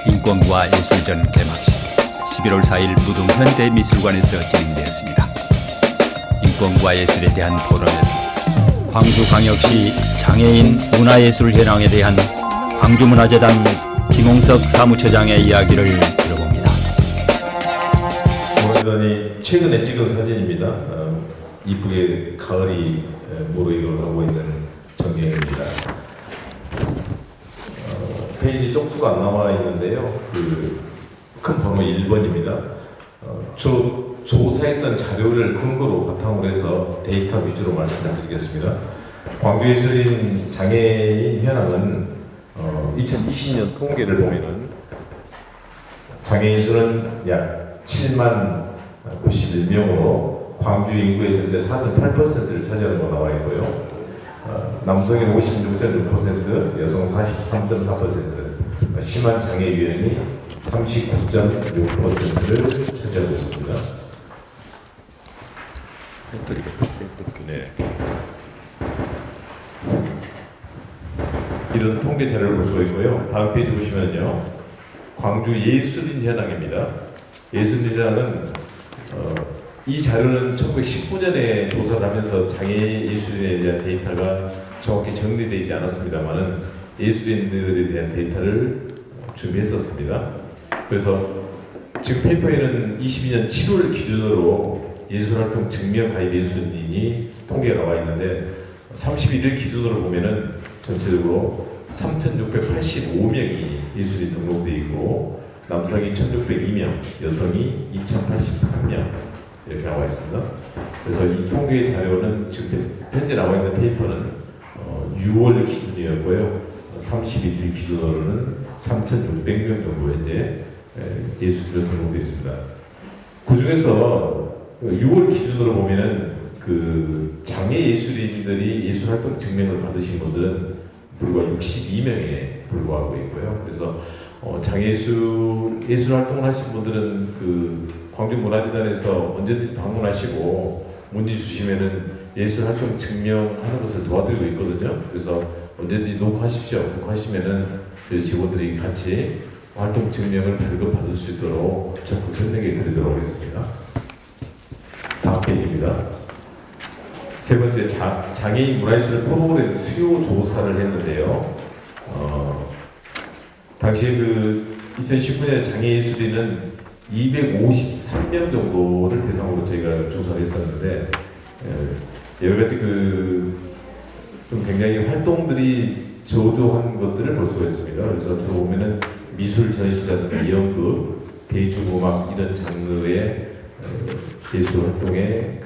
인권과 예술전 개막식 11월 4일 무등 현대미술관에서 진행되었습니다. 인권과 예술에 대한 포럼에서 광주광역시 장애인 문화예술 현황에 대한 광주문화재단 김홍석 사무처장의 이야기를 들어봅니다. 문화재단이 최근에 찍은 사진입니다. 이쁘게 가을이 무르익어 가고 있는 전경입니다. 페이지 쪽수가 안 나와 있는데요. 큰 번호 1번입니다. 조사했던 자료를 근거로 바탕으로 해서 데이터 위주로 말씀을 드리겠습니다. 광주예술인 장애인 현황은 2020년 통계를 보면은 장애인 수는 약 7만 91명으로 광주 인구의 전체 4.8%를 차지하는 거 나와 있고요. 남성인 56.6%, 여성 43.4%, 심한 장애 유형이 39.6%를 차지하고 있습니다. 네. 이런 통계 자료를 볼 수가 있고요. 다음 페이지 보시면요. 광주 예술인 현황입니다. 예술인 현황은 이 자료는 1919년에 조사를 하면서 장애 예술인에 대한 데이터가 정확히 정리되지 않았습니다만은 예술인들에 대한 데이터를 준비했었습니다. 그래서 지금 페이퍼에는 22년 7월 기준으로 예술활동 증명 가입 예술인이 통계가 나와 있는데 31일 기준으로 보면은 전체적으로 3,685명이 예술인 등록되어 있고 남성이 1,602명, 여성이 2,083명 이렇게 나와 있습니다. 그래서 이 통계 자료는 지금 현재 나와 있는 페이퍼는 6월 기준이었고요. 31일 기준으로는 3,600명 정도 현재 예술인으로 등록되어 있습니다. 그 중에서 6월 기준으로 보면은 장애 예술인들이 예술활동 증명을 받으신 분들은 불과 62명에 불과하고 있고요. 그래서 장애 예술 활동을 하신 분들은 광주문화재단에서 언제든지 방문하시고 문의 주시면은 예술활동 증명하는 것을 도와드리고 있거든요. 그래서 언제든지 녹화하십시오. 녹화하시면은 저희 직원들이 같이 활동 증명을 발급받을 수 있도록 적극 협력해 드리도록 하겠습니다. 다음 페이지입니다. 세 번째, 장애인 문화예술 프로그램 수요 조사를 했는데요. 당시에 2019년에 장애예술인은 253명 정도를 대상으로 저희가 조사를 했었는데, 여러 가지 좀 굉장히 활동들이 저조한 것들을 볼 수가 있습니다. 그래서 주로 보면은 미술 전시라든가 연극, 대중음악 이런 장르의 예술 활동의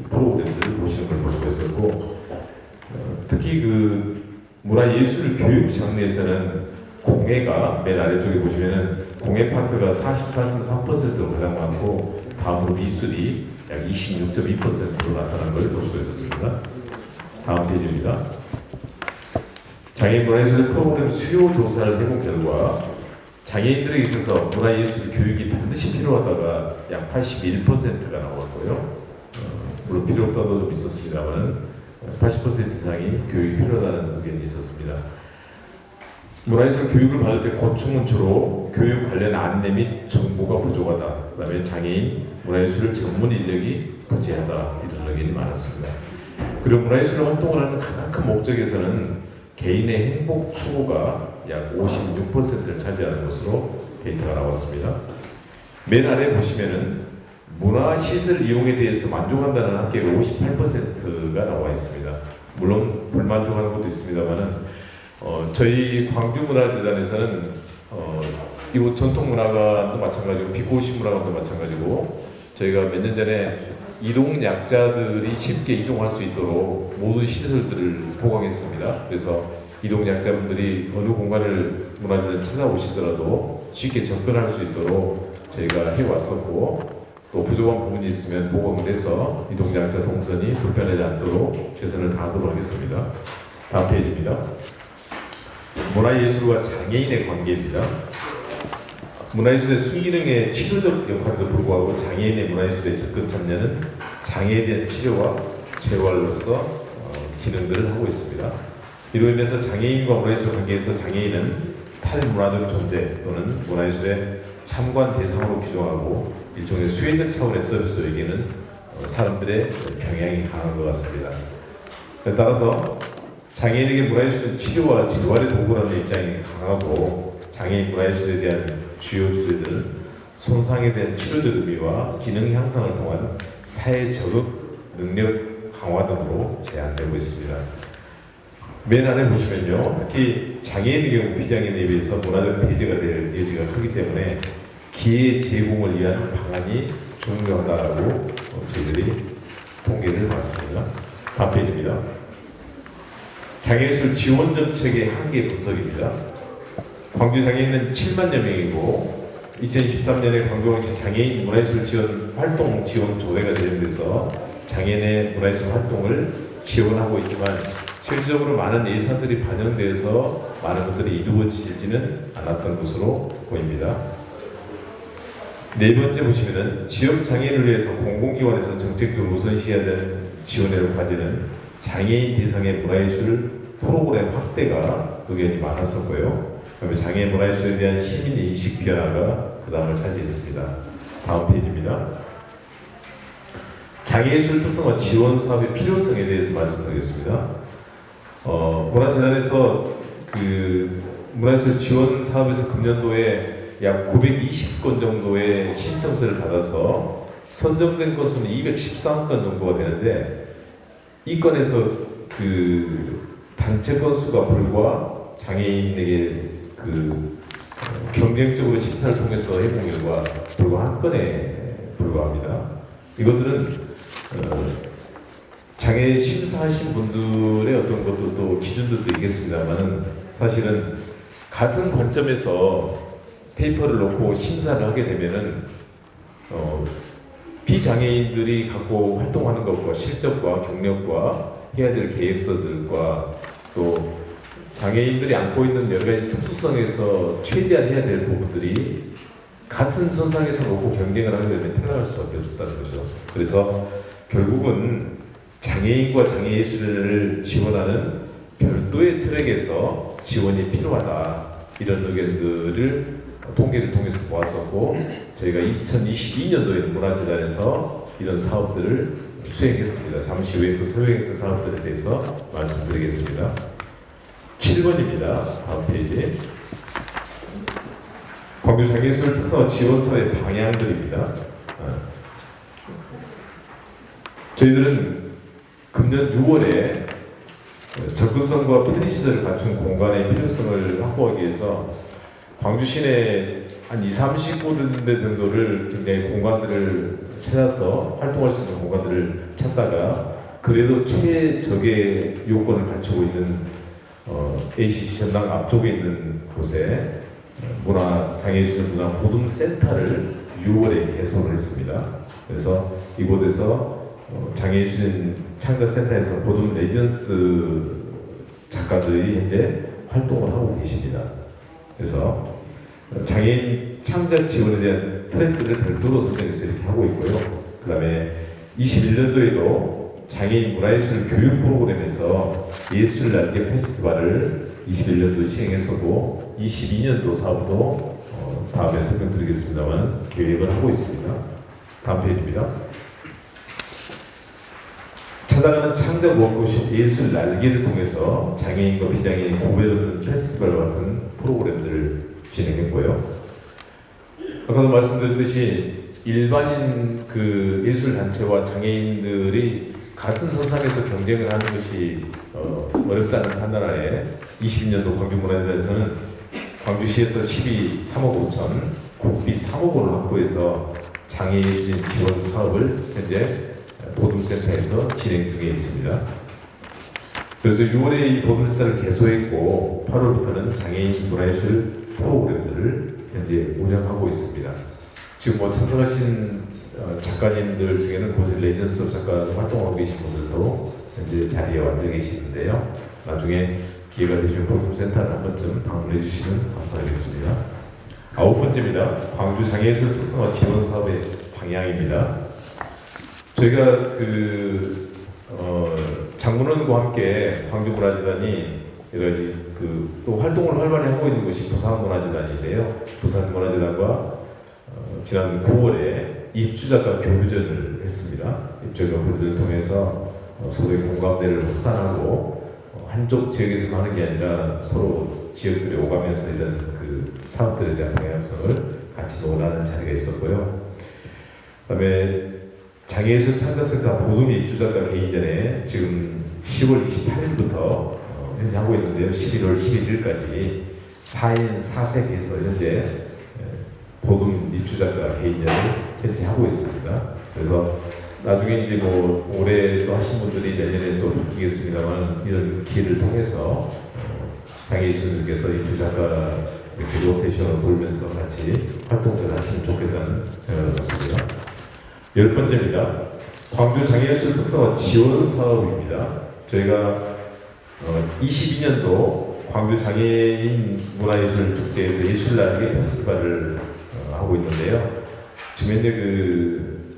프로그램들을 보시는 걸 볼 수가 있었고, 특히 문화예술 교육 장르에서는 공예가 맨 아래쪽에 보시면은 공예 파트가 44.3%로 가장 많고 다음으로 미술이 약 26.2%로 나타난 걸 볼 수가 있었습니다. 다음 페이지입니다. 장애인 문화예술 프로그램 수요 조사를 해본 결과 장애인들에게 있어서 문화예술 교육이 반드시 필요하다가 약 81%가 나왔고요. 물론 필요 없다도 좀 있었습니다만 80% 이상이 교육이 필요하다는 의견이 있었습니다. 문화예술 교육을 받을 때 고충은 주로 교육 관련 안내 및 정보가 부족하다. 그 다음에 장애인 문화예술 전문 인력이 부재하다. 이런 의견이 많았습니다. 그리고 문화예술 활동을 하는 가장 큰 목적에서는 개인의 행복 추구가 약 56%를 차지하는 것으로 데이터가 나왔습니다. 맨 아래 보시면은 문화시설 이용에 대해서 만족한다는 학계가 58%가 나와 있습니다. 물론 불만족하는 것도 있습니다만은 저희 광주문화재단에서는 이곳 전통문화관도 마찬가지고 비코시문화관도 마찬가지고 저희가 몇 년 전에 이동약자들이 쉽게 이동할 수 있도록 모든 시설들을 보강했습니다. 그래서 이동약자분들이 어느 공간을 문화재단 찾아오시더라도 쉽게 접근할 수 있도록 저희가 해왔었고 또 부족한 부분이 있으면 보강을 해서 이동약자 동선이 불편하지 않도록 최선을 다하도록 하겠습니다. 다음 페이지입니다. 문화예술과 장애인의 관계입니다. 문화예술의 순기능의 치료적 역할에도 불구하고 장애인의 문화예술에 접근 참여는 장애에 대한 치료와 재활로서 기능들을 하고 있습니다. 이로 인해서 장애인과 문화예술 관계에서 장애인은 탈문화적 존재 또는 문화예술의 참관 대상으로 규정하고 일종의 수혜적 차원의 서비스로 여기는 사람들의 경향이 강한 것 같습니다. 따라서 장애인에게 문화예술은 치료와 재활의 도구라는 입장이 강하고 장애인 문화예술에 대한 주요 주제들은 손상에 대한 치료적 의미와 기능 향상을 통한 사회 적응 능력 강화 등으로 제한되고 있습니다. 맨 아래 보시면요, 특히 장애인의 경우 비장애인에 비해서 문화적 폐지가 될 여지가 크기 때문에 기회 제공을 위한 방안이 중요하다고 저희들이 통계를 봤습니다. 다음 페이지입니다. 장애예술 지원 정책의 한계 분석입니다. 광주 장애인은 7만여 명이고 2013년에 광주광시 장애인 문화예술 지원 활동 지원 조례가 제정돼서 장애인의 문화예술 활동을 지원하고 있지만 실질적으로 많은 예산들이 반영돼서 많은 것들이 이루어지지는 않았던 것으로 보입니다. 네 번째 보시면은 지역 장애인을 위해서 공공기관에서 정책적으로 우선시해야 되는 지원을 가지는 장애인 대상의 문화예술 프로그램 확대가 의견이 많았었고요. 그다음에 장애인 문화예술에 대한 시민 인식 변화가 그 다음을 차지했습니다. 다음 페이지입니다. 장애예술 특성화 지원 사업의 필요성에 대해서 말씀드리겠습니다. 문화재단에서 그 문화예술 지원 사업에서 금년도에 약 920건 정도의 신청서를 받아서 선정된 건수는 213건 정도가 되는데 이 건에서 그 단체 건수가 불과 장애인에게 그 경쟁적으로 심사를 통해서 해본 결과 불과 한 건에 불과합니다. 이것들은 장애 심사하신 분들의 어떤 것도 또 기준들도 있겠습니다만은 사실은 같은 관점에서 페이퍼를 놓고 심사를 하게 되면은 비장애인들이 갖고 활동하는 것과 실적과 경력과 해야 될 계획서들과 또 장애인들이 안고 있는 여러 가지 특수성에서 최대한 해야 될 부분들이 같은 선상에서 놓고 경쟁을 하게 되면 편안할 수밖에 없었다는 거죠. 그래서 결국은 장애인과 장애예술을 지원하는 별도의 트랙에서 지원이 필요하다 이런 의견들을 통계를 통해서 보았었고 저희가 2022년도에 문화재단에서 이런 사업들을 수행했습니다. 잠시 후에 그 수행했던 사업들에 대해서 말씀드리겠습니다. 7번입니다. 다음 페이지. 광주 장애예술 특성화 지원 사회 방향들입니다. 저희들은 금년 6월에 접근성과 편의시설을 갖춘 공간의 필요성을 확보하기 위해서 광주 시내 한 20-30군데 정도를 굉장히 공간들을 찾아서 활동할 수 있는 공간들을 찾다가 그래도 최적의 요건을 갖추고 있는 ACC 전당 앞쪽에 있는 곳에 장애예술 문화 보듬센터를 6월에 개설을 했습니다. 그래서 이곳에서 장애예술 창작센터에서 보듬 레지던스 작가들이 현재 활동을 하고 계십니다. 그래서 장애인 창작 지원에 대한 트렌드를 별도로 선정해서 이렇게 하고 있고요. 그 다음에 21년도에도 장애인 문화예술 교육 프로그램에서 예술 날개 페스티벌을 21년도 시행했었고 22년도 사업도 다음에 설명드리겠습니다만 계획을 하고 있습니다. 다음 페이지입니다. 찾아가는 창작 워크숍 예술 날개를 통해서 장애인과 비장애인이 고배를 페스티벌 같은 프로그램들을 진행했고요. 아까도 말씀드렸듯이 일반인 그 예술 단체와 장애인들이 같은 선상에서 경쟁을 하는 것이 어렵다는 판단하에 20년도 광주문화재단에서는 광주시에서 12 3억 5천, 국비 3억 원을 확보해서 장애예술인 지원 사업을 현재 보듬센터에서 진행 중에 있습니다. 그래서 6월에 이 보듬센터를 개소했고 8월부터는 장애인 문화예술 프로그램들을 현재 운영하고 있습니다. 지금 참석하신 작가님들 중에는 곳에 레지던스 작가 활동하고 계신 분들도 현재 자리에 앉아 계시는데요. 나중에 기회가 되시면 보듬센터를 한 번쯤 방문해 주시면 감사하겠습니다. 9번째입니다. 광주 장애예술 특성화 지원 사업의 방향입니다. 저희가 장문원과 함께 광주문화재단이 여러 가지 또 활동을 활발히 하고 있는 곳이 부산문화재단인데요. 부산문화재단과 지난 9월에 입주작가 교류전을 했습니다. 입주작가 교류전을 통해서 서로의 공감대를 확산하고 한쪽 지역에서만 하는 게 아니라 서로 지역들에 오가면서 이런 사업들에 대한 방향성을 같이 논하는 자리가 있었고요. 그다음에 장애예술 창작센터 보동 입주작가 개인전에 지금 10월 28일부터 현재 하고 있는데요. 11월 11일까지 4인 4색에서 현재 보동 입주작가 개인전을 개최하고 있습니다. 그래서 나중에 이제 올해도 하신 분들이 내년에 또 바뀌겠습니다만 이런 기회를 통해서 장애예술인께서 입주작가 이렇게 로테이션을 돌면서 같이 활동을 하시면 좋겠다는 생각을 갖습니다. 10번째입니다. 광주 장애예술 특성화 지원 사업입니다. 저희가 22년도 광주 장애인 문화예술 축제에서 예술날개 페스티벌을 하고 있는데요. 지금 현재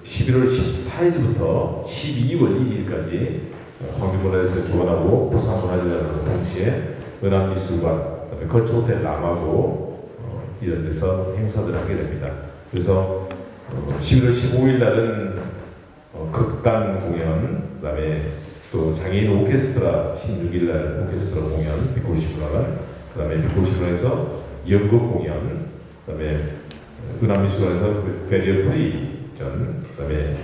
11월 14일부터 12월 2일까지 광주문화재에서 주관하고 부산문화재단과 동시에 은암미술관, 걸쳐호텔 남하고 이런 데서 행사들을 하게 됩니다. 그래서 11월 15일 날은 극단 공연, 그다음에 또 장애인 오케스트라 16일 날 오케스트라 공연 빛고시문화관, 그다음에 빛고시문화에서 연극 공연, 그다음에 은암미술관에서 베리어 프리전, 그다음에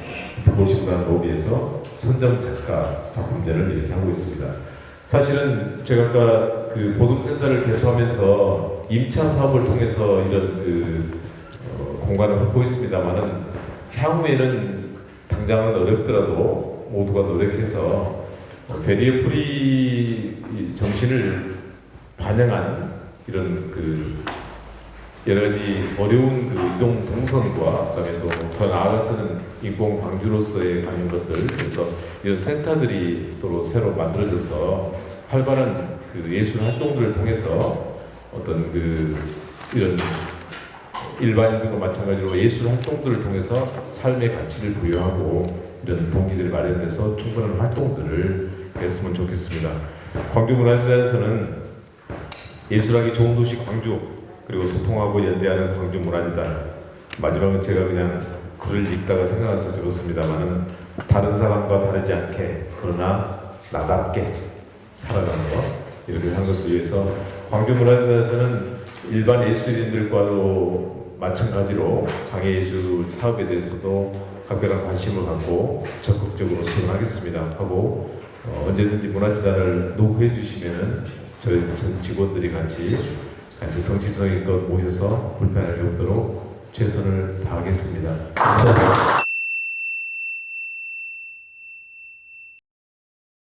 빛고시문화관 로비에서 선정 작가 작품전을 이렇게 하고 있습니다. 사실은 제가 아까 보동센터를 개소하면서 임차 사업을 통해서 이런 공간을 확보했습니다만은 향후에는 당장은 어렵더라도 모두가 노력해서 베리어 프리 정신을 반영한 이런 여러 가지 어려운 이동 동선과 그다음에 또 더 나아가서는 인공 광주로서의 가는 것들, 그래서 이런 센터들이 또 새로 만들어져서 활발한 예술 활동들을 통해서 어떤 이런 일반인들과 마찬가지로 예술 활동들을 통해서 삶의 가치를 부여하고 이런 동기들을 마련해서 충분한 활동들을 했으면 좋겠습니다. 광주문화재단에서는 예술하기 좋은 도시 광주, 그리고 소통하고 연대하는 광주문화재단, 마지막은 제가 그냥 글을 읽다가 생각나서 적었습니다만은 다른 사람과 다르지 않게 그러나 나답게 살아가는 것, 이렇게 한 것을 위해서 광주문화재단에서는 일반 예술인들과도 마찬가지로 장애예술 사업에 대해서도 각별한 관심을 갖고 적극적으로 지원하겠습니다 하고 언제든지 문화재단을 노크해 주시면은 저희 전 직원들이 같이 성심성의껏 모셔서 불편함이 없도록 최선을 다하겠습니다.